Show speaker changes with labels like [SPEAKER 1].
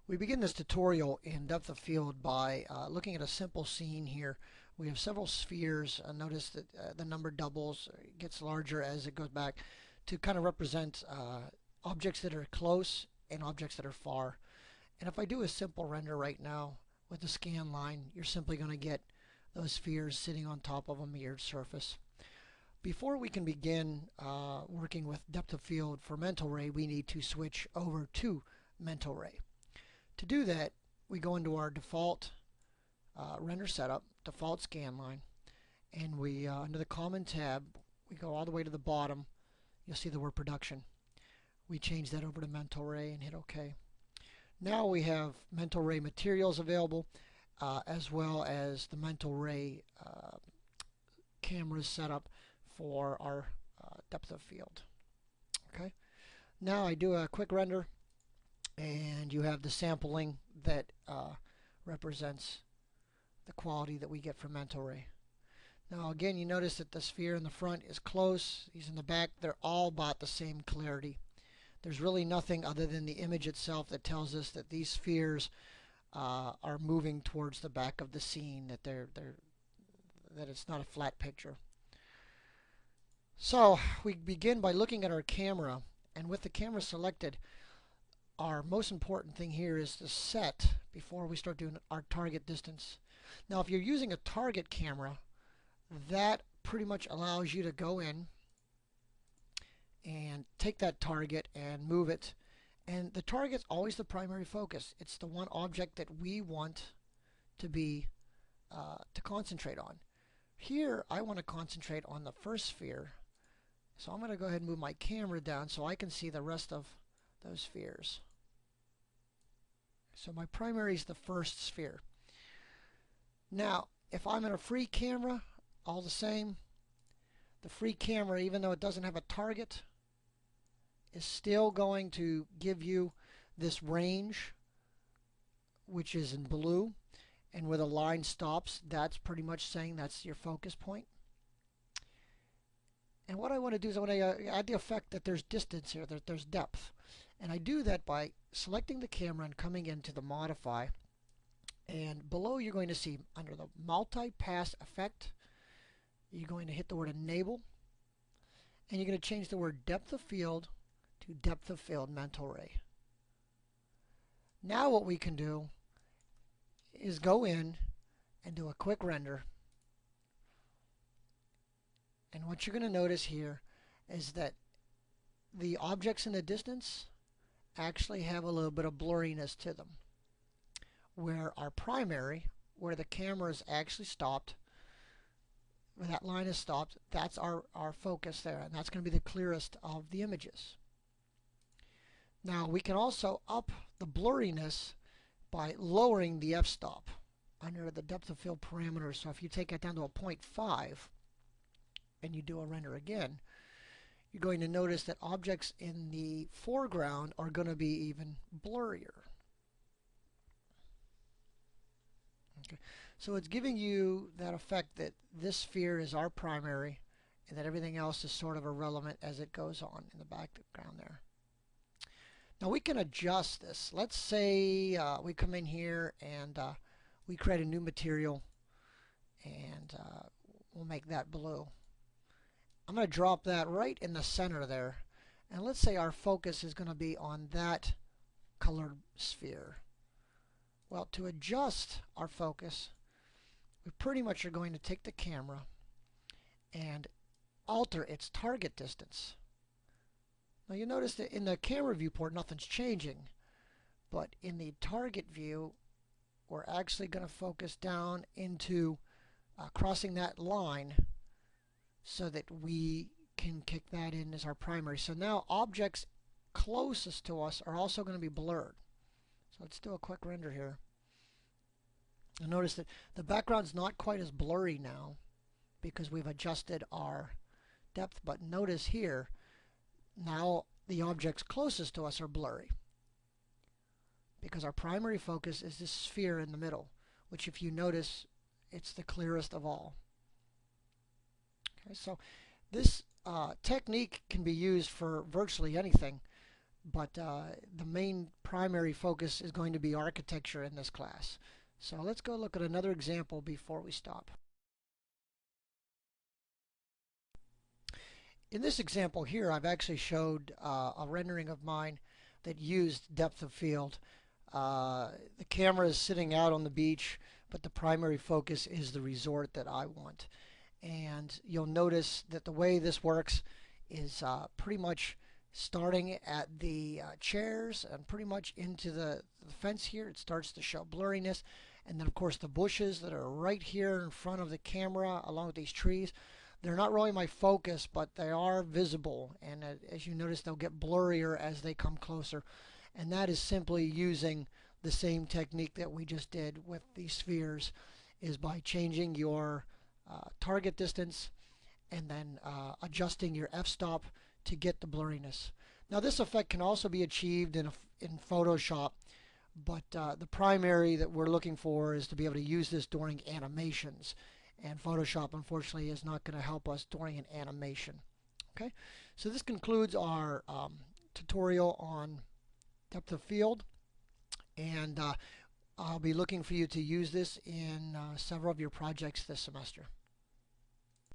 [SPEAKER 1] We begin this tutorial in depth of field by looking at a simple scene here. We have several spheres. Notice that the number doubles, gets larger as it goes back to kind of represent objects that are close and objects that are far. And if I do a simple render right now with the scan line, you're simply going to get those spheres sitting on top of a mirrored surface. Before we can begin working with depth of field for mental ray, we need to switch over to mental ray. To do that, we go into our default render setup, default scan line, and we under the common tab, we go all the way to the bottom. You'll see the word production. We change that over to mental ray and hit OK. Now we have mental ray materials available, as well as the mental ray cameras set up for our depth of field. Okay. Now I do a quick render, and you have the sampling that represents the quality that we get from mental ray. Now again, you notice that the sphere in the front is close, these in the back, they're all about the same clarity. There's really nothing other than the image itself that tells us that these spheres are moving towards the back of the scene, that that it's not a flat picture. So we begin by looking at our camera, and with the camera selected, our most important thing here is to set before we start doing our target distance. Now if you're using a target camera, that pretty much allows you to go in and take that target and move it, and the target's always the primary focus. It's the one object that we want to be to concentrate on. Here I want to concentrate on the first sphere, so I'm going to go ahead and move my camera down so I can see the rest of those spheres. So my primary is the first sphere. Now if I'm in a free camera, all the same, the free camera, even though it doesn't have a target, is still going to give you this range, which is in blue, and where the line stops, that's pretty much saying that's your focus point. And what I want to do is I want to add the effect that there's distance here, that there's depth. And I do that by selecting the camera and coming into the modify. And below you're going to see under the multi-pass effect, you're going to hit the word enable, and you're going to change the word depth of field to depth of field mental ray. Now what we can do is go in and do a quick render. And what you're going to notice here is that the objects in the distance actually have a little bit of blurriness to them. Where our primary, where the camera is actually stopped, where that line is stopped, that's our focus there, and that's going to be the clearest of the images. Now we can also up the blurriness by lowering the f-stop under the depth of field parameter. So if you take it down to a 0.5 and you do a render again, you're going to notice that objects in the foreground are going to be even blurrier. Okay. So it's giving you that effect that this sphere is our primary and that everything else is sort of irrelevant as it goes on in the background there. Now we can adjust this. Let's say we come in here and we create a new material, and we'll make that blue. I'm going to drop that right in the center there, and let's say our focus is going to be on that colored sphere. Well, to adjust our focus, we pretty much are going to take the camera and alter its target distance. Now you notice that in the camera viewport nothing's changing, but in the target view we're actually going to focus down into crossing that line so that we can kick that in as our primary. So now objects closest to us are also going to be blurred. So let's do a quick render here. You'll notice that the background's not quite as blurry now because we've adjusted our depth, but notice here now the objects closest to us are blurry because our primary focus is this sphere in the middle, which if you notice, it's the clearest of all. Okay, so this technique can be used for virtually anything, but the main primary focus is going to be architecture in this class. So let's go look at another example before we stop. In this example here, I've actually showed a rendering of mine that used depth of field. The camera is sitting out on the beach, but the primary focus is the resort that I want. And you'll notice that the way this works is pretty much starting at the chairs and pretty much into the fence here. It starts to show blurriness. And then, of course, the bushes that are right here in front of the camera along with these trees. They're not really my focus, but they are visible. And as you notice, they'll get blurrier as they come closer. And that is simply using the same technique that we just did with the spheres, is by changing your target distance and then adjusting your f-stop to get the blurriness. Now this effect can also be achieved in Photoshop, but the primary that we're looking for is to be able to use this during animations. And Photoshop, unfortunately, is not going to help us during an animation. Okay, so this concludes our tutorial on depth of field, and I'll be looking for you to use this in several of your projects this semester.